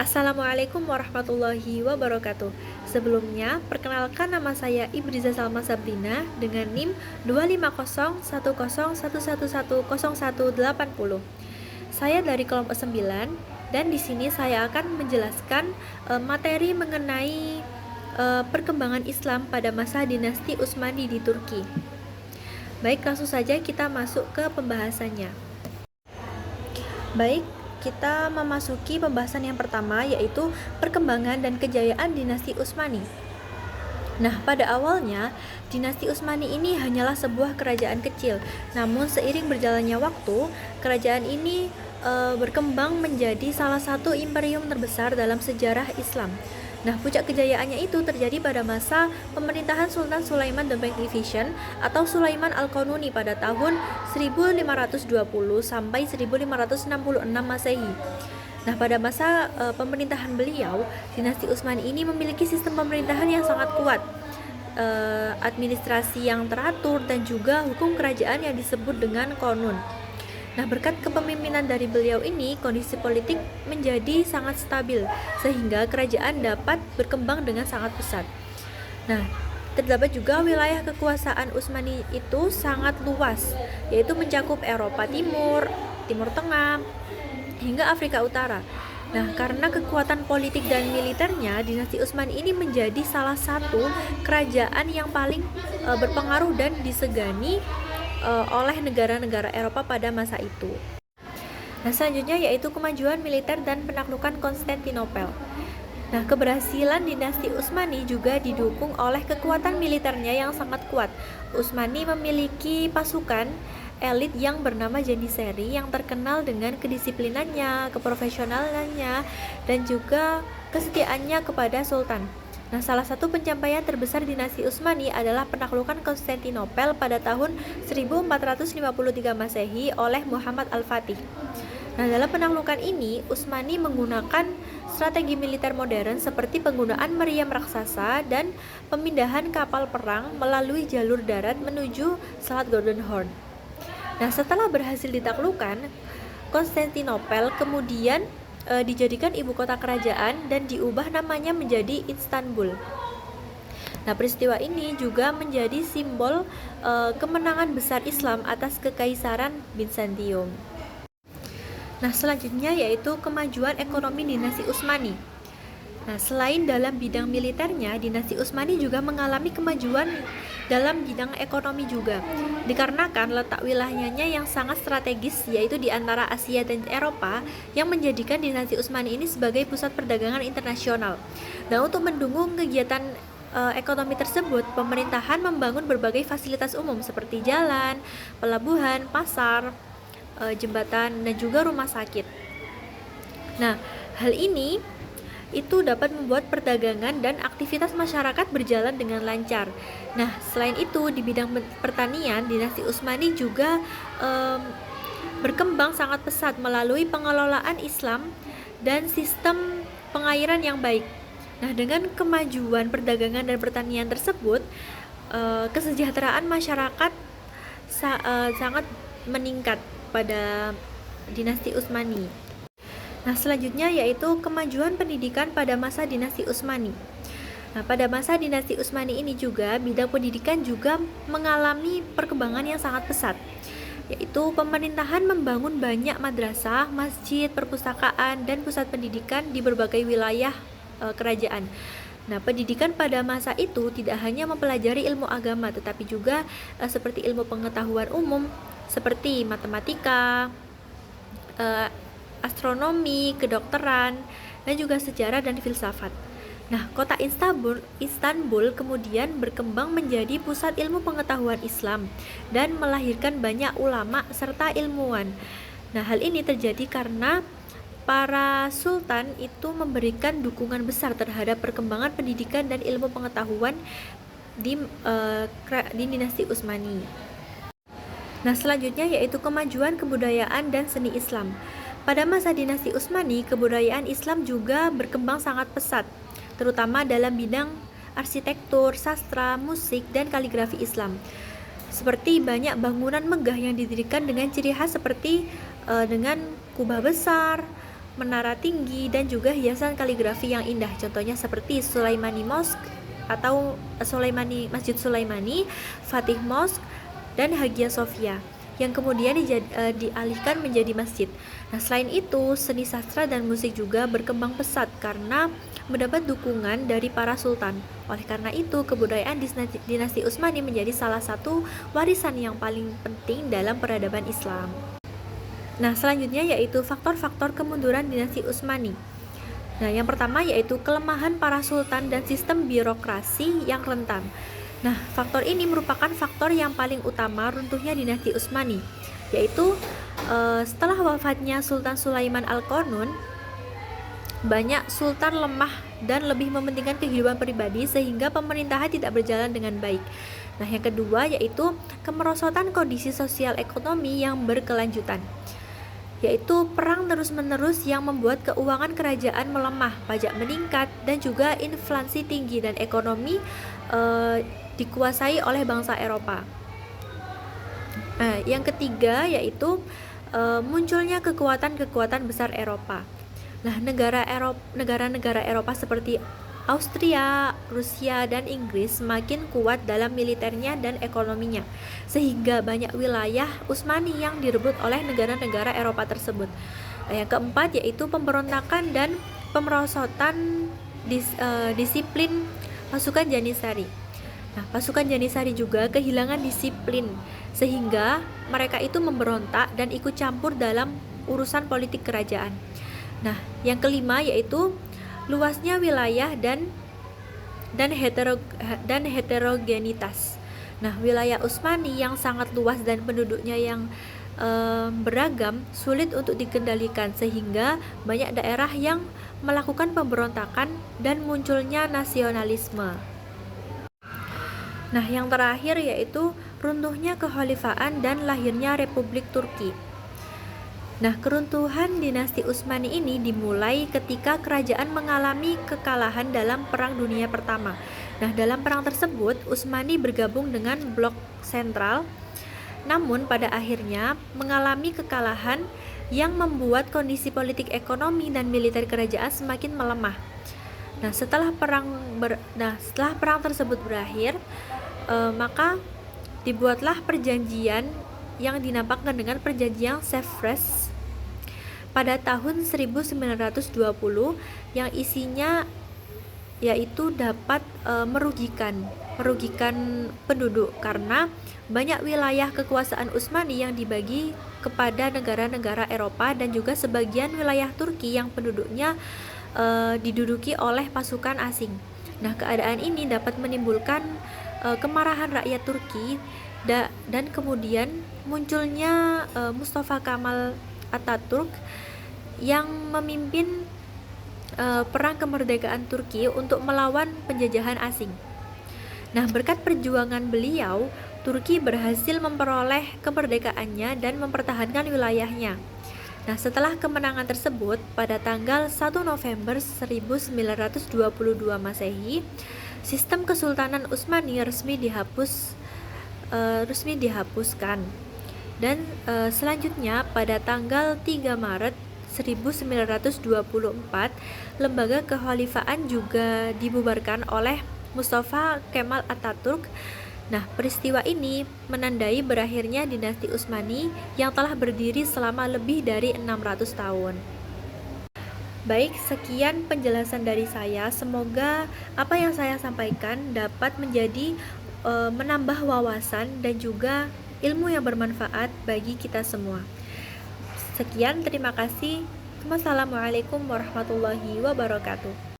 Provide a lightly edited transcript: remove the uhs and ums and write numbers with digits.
Assalamualaikum warahmatullahi wabarakatuh. Sebelumnya, perkenalkan nama saya Ibriza Salma Sabrina dengan NIM 2501011110180. Saya dari kelompok 9 dan di sini saya akan menjelaskan materi mengenai perkembangan Islam pada masa dinasti Utsmani di Turki. Baik, langsung saja kita masuk ke pembahasannya. Baik, kita memasuki pembahasan yang pertama, yaitu perkembangan dan kejayaan dinasti Utsmani. Nah, pada awalnya, dinasti Utsmani ini hanyalah sebuah kerajaan kecil. Namun, seiring berjalannya waktu, kerajaan ini berkembang menjadi salah satu imperium terbesar dalam sejarah Islam. Nah, puncak kejayaannya itu terjadi pada masa pemerintahan Sultan Sulaiman the Magnificent atau Sulaiman Al-Qanuni pada tahun 1520 sampai 1566 Masehi. Nah, pada masa pemerintahan beliau, dinasti Utsmani ini memiliki sistem pemerintahan yang sangat kuat, administrasi yang teratur, dan juga hukum kerajaan yang disebut dengan konun. Nah, berkat kepemimpinan dari beliau ini, kondisi politik menjadi sangat stabil, sehingga kerajaan dapat berkembang dengan sangat pesat. Nah, terdapat juga wilayah kekuasaan Utsmani itu sangat luas, yaitu mencakup Eropa Timur, Timur Tengah, hingga Afrika Utara. Nah, karena kekuatan politik dan militernya, dinasti Utsmani ini menjadi salah satu kerajaan yang paling berpengaruh dan disegani oleh negara-negara Eropa pada masa itu. Nah, selanjutnya yaitu kemajuan militer dan penaklukan Konstantinopel. Nah, keberhasilan dinasti Utsmani juga didukung oleh kekuatan militernya yang sangat kuat. Utsmani memiliki pasukan elit yang bernama Janissary yang terkenal dengan kedisiplinannya, keprofesionalannya, dan juga kesetiaannya kepada Sultan. Nah, salah satu pencapaian terbesar dinasti Utsmani adalah penaklukan Konstantinopel pada tahun 1453 Masehi oleh Muhammad Al-Fatih. Nah, dalam penaklukan ini, Utsmani menggunakan strategi militer modern seperti penggunaan meriam raksasa dan pemindahan kapal perang melalui jalur darat menuju Selat Golden Horn. Nah, setelah berhasil ditaklukkan, Konstantinopel kemudian dijadikan ibu kota kerajaan dan diubah namanya menjadi Istanbul. Nah, peristiwa ini juga menjadi simbol kemenangan besar Islam atas Kekaisaran Bizantium. Nah, selanjutnya yaitu kemajuan ekonomi dinasti Utsmani. Nah, selain dalam bidang militernya, dinasti Utsmani juga mengalami kemajuan dalam bidang ekonomi juga, dikarenakan letak wilayahnya yang sangat strategis, yaitu di antara Asia dan Eropa, yang menjadikan dinasti Utsmani ini sebagai pusat perdagangan internasional. Nah, untuk mendukung kegiatan ekonomi tersebut, pemerintahan membangun berbagai fasilitas umum seperti jalan, pelabuhan, pasar, jembatan, dan juga rumah sakit. Nah, hal ini itu dapat membuat perdagangan dan aktivitas masyarakat berjalan dengan lancar. Nah, selain itu di bidang pertanian, dinasti Utsmani juga berkembang sangat pesat melalui pengelolaan Islam dan sistem pengairan yang baik. Nah, dengan kemajuan perdagangan dan pertanian tersebut, kesejahteraan masyarakat sangat meningkat pada dinasti Utsmani. Nah, selanjutnya yaitu kemajuan pendidikan pada masa dinasti Utsmani. Nah, pada masa dinasti Utsmani ini juga bidang pendidikan juga mengalami perkembangan yang sangat pesat, yaitu pemerintahan membangun banyak madrasah, masjid, perpustakaan, dan pusat pendidikan di berbagai wilayah kerajaan. Nah, pendidikan pada masa itu tidak hanya mempelajari ilmu agama, tetapi juga seperti ilmu pengetahuan umum, seperti matematika, astronomi, kedokteran, dan juga sejarah dan filsafat. Nah, kota Istanbul kemudian berkembang menjadi pusat ilmu pengetahuan Islam dan melahirkan banyak ulama serta ilmuwan. Nah, hal ini terjadi karena para sultan itu memberikan dukungan besar terhadap perkembangan pendidikan dan ilmu pengetahuan di dinasti Utsmani. Nah, selanjutnya yaitu kemajuan kebudayaan dan seni Islam. Pada masa dinasti Utsmani, kebudayaan Islam juga berkembang sangat pesat, terutama dalam bidang arsitektur, sastra, musik, dan kaligrafi Islam. Seperti banyak bangunan megah yang didirikan dengan ciri khas seperti dengan kubah besar, menara tinggi, dan juga hiasan kaligrafi yang indah. Contohnya seperti Sulaimani Mosque atau Masjid Sulaimani, Fatih Mosque, dan Hagia Sophia yang kemudian dialihkan menjadi masjid. Nah, selain itu, seni sastra dan musik juga berkembang pesat karena mendapat dukungan dari para sultan. Oleh karena itu, kebudayaan dinasti Utsmani menjadi salah satu warisan yang paling penting dalam peradaban Islam. Nah, selanjutnya yaitu faktor-faktor kemunduran dinasti Utsmani. Nah, yang pertama yaitu kelemahan para sultan dan sistem birokrasi yang rentan. Nah, faktor ini merupakan faktor yang paling utama runtuhnya dinasti Utsmani, yaitu setelah wafatnya Sultan Sulaiman Al-Qanun, banyak sultan lemah dan lebih mementingkan kehidupan pribadi sehingga pemerintahan tidak berjalan dengan baik. Nah, yang kedua yaitu kemerosotan kondisi sosial ekonomi yang berkelanjutan, yaitu perang terus-menerus yang membuat keuangan kerajaan melemah, pajak meningkat, dan juga inflasi tinggi, dan ekonomi dikuasai oleh bangsa Eropa. Nah, yang ketiga yaitu munculnya kekuatan-kekuatan besar Eropa. Nah, negara-negara Eropa seperti Austria, Rusia, dan Inggris semakin kuat dalam militernya dan ekonominya, sehingga banyak wilayah Utsmani yang direbut oleh negara-negara Eropa tersebut. Yang keempat yaitu pemberontakan dan pemerosotan disiplin pasukan Janisari. Nah, pasukan Janisari juga kehilangan disiplin sehingga mereka itu memberontak dan ikut campur dalam urusan politik kerajaan. Nah, yang kelima yaitu luasnya wilayah dan heterogenitas. Nah, wilayah Utsmani yang sangat luas dan penduduknya yang beragam sulit untuk dikendalikan sehingga banyak daerah yang melakukan pemberontakan dan munculnya nasionalisme. Nah, yang terakhir yaitu runtuhnya kekhalifahan dan lahirnya Republik Turki. Nah, keruntuhan dinasti Utsmani ini dimulai ketika kerajaan mengalami kekalahan dalam Perang Dunia Pertama. Nah, dalam perang tersebut Utsmani bergabung dengan blok sentral, namun pada akhirnya mengalami kekalahan yang membuat kondisi politik, ekonomi, dan militer kerajaan semakin melemah. Nah, setelah perang tersebut berakhir, maka dibuatlah perjanjian yang dinamakan dengan perjanjian Sèvres pada tahun 1920 yang isinya yaitu dapat merugikan penduduk karena banyak wilayah kekuasaan Utsmani yang dibagi kepada negara-negara Eropa dan juga sebagian wilayah Turki yang penduduknya diduduki oleh pasukan asing. Nah, keadaan ini dapat menimbulkan kemarahan rakyat Turki dan kemudian munculnya Mustafa Kemal Atatürk yang memimpin perang kemerdekaan Turki untuk melawan penjajahan asing. Nah, berkat perjuangan beliau, Turki berhasil memperoleh kemerdekaannya dan mempertahankan wilayahnya. Nah, setelah kemenangan tersebut, pada tanggal 1 November 1922 Masehi, sistem Kesultanan Utsmani resmi dihapuskan. Dan selanjutnya pada tanggal 3 Maret 1924, lembaga kekhalifahan juga dibubarkan oleh Mustafa Kemal Atatürk. Nah, peristiwa ini menandai berakhirnya dinasti Utsmani yang telah berdiri selama lebih dari 600 tahun. Baik, sekian penjelasan dari saya. Semoga apa yang saya sampaikan dapat menjadi menambah wawasan dan juga ilmu yang bermanfaat bagi kita semua. Sekian, terima kasih. Wassalamualaikum warahmatullahi wabarakatuh.